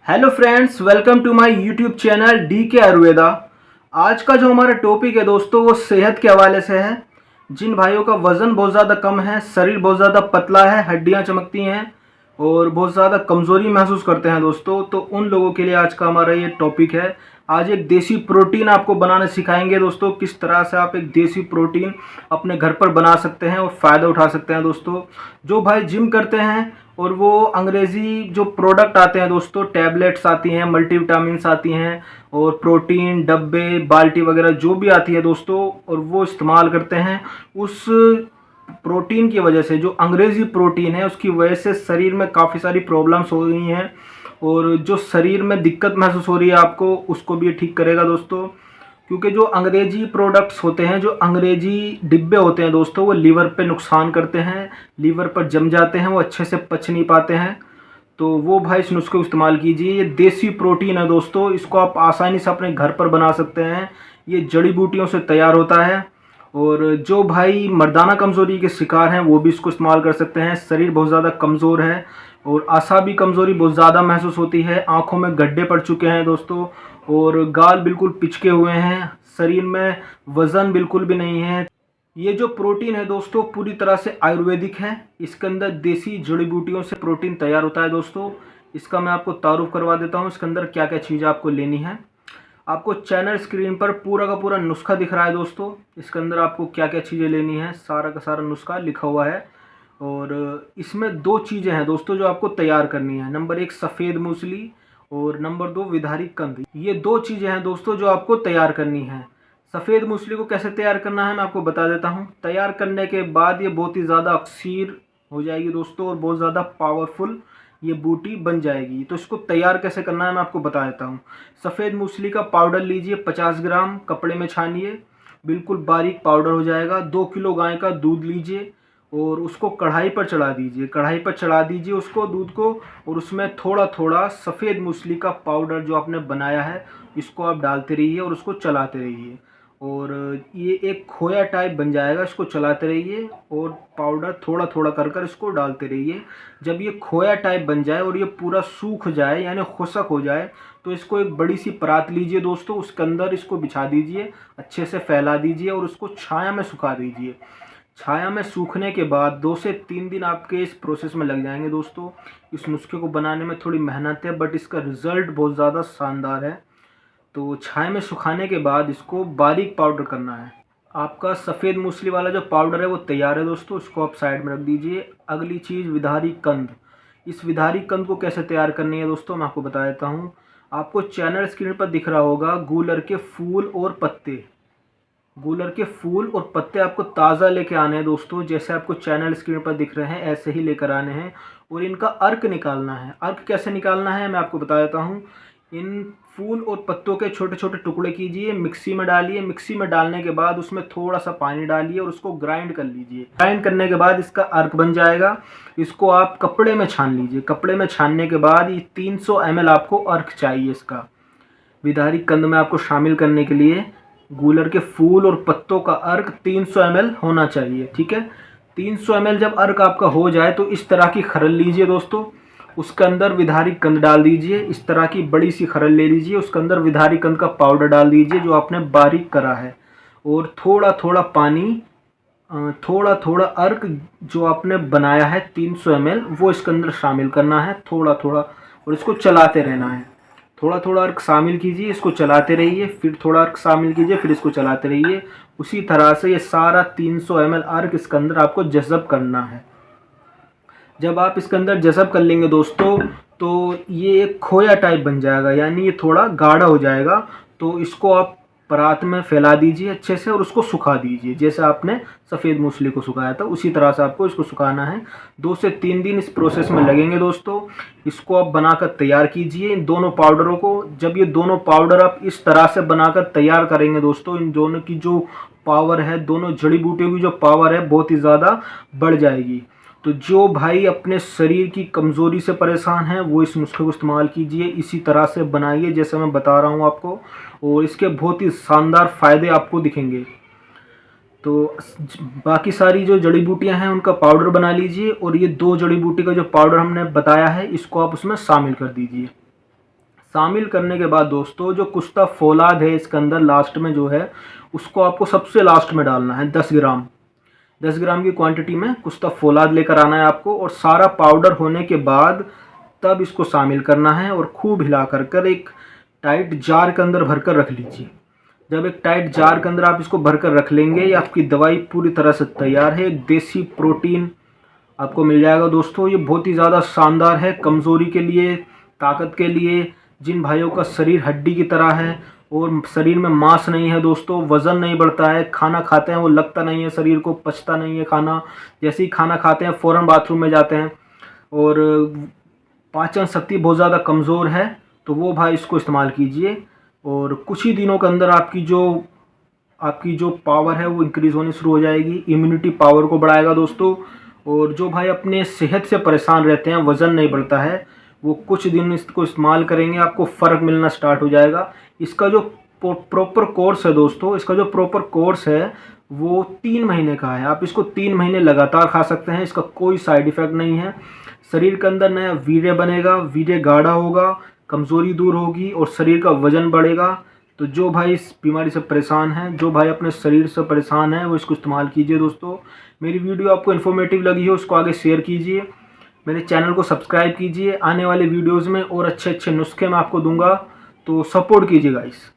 Hello friends, welcome to my YouTube channel D K Ayurveda. आज का जो हमारा टॉपिक है दोस्तों वो सेहत के हवाले से है। जिन भाइयों का वज़न बहुत ज़्यादा कम है, शरीर बहुत ज़्यादा पतला है, हड्डियां चमकती हैं और बहुत ज़्यादा कमज़ोरी महसूस करते हैं दोस्तों, तो उन लोगों के लिए आज का हमारा ये टॉपिक है। आज एक देसी प्रोटीन आपको बनाना सिखाएंगे दोस्तों, किस तरह से आप एक देसी प्रोटीन अपने घर पर बना सकते हैं और फ़ायदा उठा सकते हैं दोस्तों। जो भाई जिम करते हैं और वो अंग्रेज़ी जो प्रोडक्ट आते हैं दोस्तों, टैबलेट्स आती हैं, मल्टीविटामिन्स आती हैं और प्रोटीन डब्बे बाल्टी वगैरह जो भी आती है दोस्तों, और वो इस्तेमाल करते हैं। उस प्रोटीन की वजह से, जो अंग्रेज़ी प्रोटीन है उसकी वजह से शरीर में काफ़ी सारी प्रॉब्लम्स हो रही हैं, और जो शरीर में दिक्कत महसूस हो रही है आपको, उसको भी ठीक करेगा दोस्तों। क्योंकि जो अंग्रेजी प्रोडक्ट्स होते हैं, जो अंग्रेजी डिब्बे होते हैं दोस्तों, वो लीवर पे नुकसान करते हैं, लीवर पर जम जाते हैं, वो अच्छे से पच नहीं पाते हैं। तो वो भाई इस नुस्खे को इस्तेमाल कीजिए। ये देसी प्रोटीन है दोस्तों, इसको आप आसानी से अपने घर पर बना सकते हैं। ये जड़ी बूटियों से तैयार होता है, और जो भाई मर्दाना कमज़ोरी के शिकार हैं वो भी इसको इस्तेमाल कर सकते हैं। शरीर बहुत ज़्यादा कमज़ोर है और आसाबी कमज़ोरी बहुत ज़्यादा महसूस होती है, आँखों में गड्ढे पड़ चुके हैं दोस्तों, और गाल बिल्कुल पिचके हुए हैं, शरीर में वज़न बिल्कुल भी नहीं है। ये जो प्रोटीन है दोस्तों पूरी तरह से आयुर्वेदिक है। इसके अंदर देसी जड़ी बूटियों से प्रोटीन तैयार होता है दोस्तों। इसका मैं आपको तारुफ करवा देता हूँ, इसके अंदर क्या क्या चीज़ें आपको लेनी है। आपको चैनल स्क्रीन पर पूरा का पूरा नुस्खा दिख रहा है दोस्तों। इसके अंदर आपको क्या क्या चीज़ें लेनी है, सारा का सारा नुस्खा लिखा हुआ है। और इसमें दो चीज़ें हैं दोस्तों जो आपको तैयार करनी है। नंबर 1 सफ़ेद मूसली और नंबर 2 विधारी कंद। ये दो चीज़ें हैं दोस्तों जो आपको तैयार करनी है। सफ़ेद मूसली को कैसे तैयार करना है मैं आपको बता देता हूँ। तैयार करने के बाद ये बहुत ही ज़्यादा अक्सीर हो जाएगी दोस्तों, और बहुत ज़्यादा पावरफुल ये बूटी बन जाएगी। तो इसको तैयार कैसे करना है मैं आपको बता देता हूँ। सफ़ेद मूसली का पाउडर लीजिए 50 ग्राम, कपड़े में छानिए, बिल्कुल बारीक पाउडर हो जाएगा। 2 किलो गाय का दूध लीजिए और उसको कढ़ाई पर चढ़ा दीजिए। कढ़ाई पर चढ़ा दीजिए उसको, दूध को, और उसमें थोड़ा थोड़ा सफ़ेद मूसली का पाउडर जो आपने बनाया है इसको आप डालते रहिए और उसको चलाते रहिए, और ये एक खोया टाइप बन जाएगा। इसको चलाते रहिए और पाउडर थोड़ा थोड़ा कर कर इसको डालते रहिए। जब ये खोया टाइप बन जाए और ये पूरा सूख जाए यानी खुश्क हो जाए, तो इसको एक बड़ी सी परात लीजिए दोस्तों, उसके अंदर इसको बिछा दीजिए, अच्छे से फैला दीजिए और उसको छाया में सुखा दीजिए। छाया में सूखने के बाद 2 से 3 दिन आपके इस प्रोसेस में लग जाएंगे दोस्तों। इस नुस्खे को बनाने में थोड़ी मेहनत है, बट इसका रिज़ल्ट बहुत ज़्यादा शानदार है। तो छाया में सुखाने के बाद इसको बारीक पाउडर करना है। आपका सफ़ेद मूसली वाला जो पाउडर है वो तैयार है दोस्तों, इसको आप साइड में रख दीजिए। अगली चीज़ विधारी कंद। इस विधारी कंद को कैसे तैयार करनी है दोस्तों मैं आपको बता देता हूँ। आपको चैनल स्क्रीन पर दिख रहा होगा गूलर के फूल और पत्ते। गूलर के फूल और पत्ते आपको ताज़ा लेके आने हैं दोस्तों, जैसे आपको चैनल स्क्रीन पर दिख रहे हैं ऐसे ही लेकर आने हैं, और इनका अर्क निकालना है। अर्क कैसे निकालना है मैं आपको बता देता हूँ। इन फूल और पत्तों के छोटे छोटे टुकड़े कीजिए, मिक्सी में डालिए। मिक्सी में डालने के बाद उसमें थोड़ा सा पानी डालिए और उसको ग्राइंड कर लीजिए। ग्राइंड करने के बाद इसका अर्क बन जाएगा। इसको आप कपड़े में छान लीजिए। कपड़े में छानने के बाद ये 300 ml आपको अर्क चाहिए इसका। विधारी कंद में आपको शामिल करने के लिए गूलर के फूल और पत्तों का अर्क 300 ml होना चाहिए, ठीक है। 300 ml जब अर्क आपका हो जाए तो इस तरह की खरल लीजिए दोस्तों, उसके अंदर विधारी कंद डाल दीजिए। इस तरह की बड़ी सी खरल ले लीजिए, उसके अंदर विधारी कंद का पाउडर डाल दीजिए जो आपने बारीक करा है, और थोड़ा थोड़ा पानी, थोड़ा थोड़ा अर्क जो आपने बनाया है 300 ml वो इसके अंदर शामिल करना है थोड़ा थोड़ा, और इसको चलाते रहना है। थोड़ा थोड़ा अर्क शामिल कीजिए, इसको चलाते रहिए, फिर थोड़ा अर्क शामिल कीजिए, फिर इसको चलाते रहिए। उसी तरह से ये सारा 300 ml अर्क इसके अंदर आपको जज़ब करना है। जब आप इसके अंदर जज़ब कर लेंगे दोस्तों, तो ये एक खोया टाइप बन जाएगा, यानी ये थोड़ा गाढ़ा हो जाएगा। तो इसको आप परात में फैला दीजिए अच्छे से और उसको सुखा दीजिए, जैसे आपने सफ़ेद मूसली को सुखाया था उसी तरह से आपको इसको सुखाना है। 2 से 3 दिन इस प्रोसेस में लगेंगे दोस्तों। इसको आप बनाकर तैयार कीजिए इन दोनों पाउडरों को। जब ये दोनों पाउडर आप इस तरह से बनाकर तैयार करेंगे दोस्तों, इन दोनों की जो पावर है, दोनों जड़ी बूटियों की जो पावर है बहुत ही ज़्यादा बढ़ जाएगी। तो जो भाई अपने शरीर की कमज़ोरी से परेशान हैं वो इस नुस्खे को इस्तेमाल कीजिए, इसी तरह से बनाइए जैसे मैं बता रहा हूँ आपको, और इसके बहुत ही शानदार फ़ायदे आपको दिखेंगे। तो बाकी सारी जो जड़ी बूटियाँ हैं उनका पाउडर बना लीजिए, और ये 2 जड़ी बूटी का जो पाउडर हमने बताया है इसको आप उसमें शामिल कर दीजिए। शामिल करने के बाद दोस्तों जो कुश्ता फौलाद है इसके अंदर लास्ट में जो है उसको आपको सबसे लास्ट में डालना है। 10 ग्राम की क्वांटिटी में कुश्ता फौलाद लेकर आना है आपको, और सारा पाउडर होने के बाद तब इसको शामिल करना है और खूब हिला कर एक टाइट जार के अंदर भरकर रख लीजिए। जब एक टाइट जार के अंदर आप इसको भरकर रख लेंगे, ये आपकी दवाई पूरी तरह से तैयार है। एक देसी प्रोटीन आपको मिल जाएगा दोस्तों। ये बहुत ही ज़्यादा शानदार है कमज़ोरी के लिए, ताकत के लिए। जिन भाइयों का शरीर हड्डी की तरह है और शरीर में मांस नहीं है दोस्तों, वज़न नहीं बढ़ता है, खाना खाते हैं वो लगता नहीं है शरीर को, पचता नहीं है खाना, जैसे ही खाना खाते हैं फ़ौरन बाथरूम में जाते हैं, और पाचन शक्ति बहुत ज़्यादा कमज़ोर है, तो वो भाई इसको इस्तेमाल कीजिए। और कुछ ही दिनों के अंदर आपकी जो पावर है वो इंक्रीज़ होनी शुरू हो जाएगी, इम्यूनिटी पावर को बढ़ाएगा दोस्तों। और जो भाई अपने सेहत से परेशान रहते हैं, वज़न नहीं बढ़ता है, वो कुछ दिन इसको इस्तेमाल करेंगे, आपको फ़र्क मिलना स्टार्ट हो जाएगा। इसका जो प्रॉपर कोर्स है दोस्तों, इसका जो प्रॉपर कोर्स है वो 3 महीने का है। आप इसको 3 महीने लगातार खा सकते हैं, इसका कोई साइड इफ़ेक्ट नहीं है। शरीर के अंदर नया वीर्य बनेगा, वीर्य गाढ़ा होगा, कमज़ोरी दूर होगी और शरीर का वज़न बढ़ेगा। तो जो भाई इस बीमारी से परेशान हैं, जो भाई अपने शरीर से परेशान हैं, वो इसको इस्तेमाल कीजिए दोस्तों। मेरी वीडियो आपको इन्फॉर्मेटिव लगी हो उसको आगे शेयर कीजिए, मेरे चैनल को सब्सक्राइब कीजिए। आने वाले वीडियोज़ में और अच्छे अच्छे नुस्खे मैं आपको दूंगा, तो सपोर्ट कीजिए गाइस।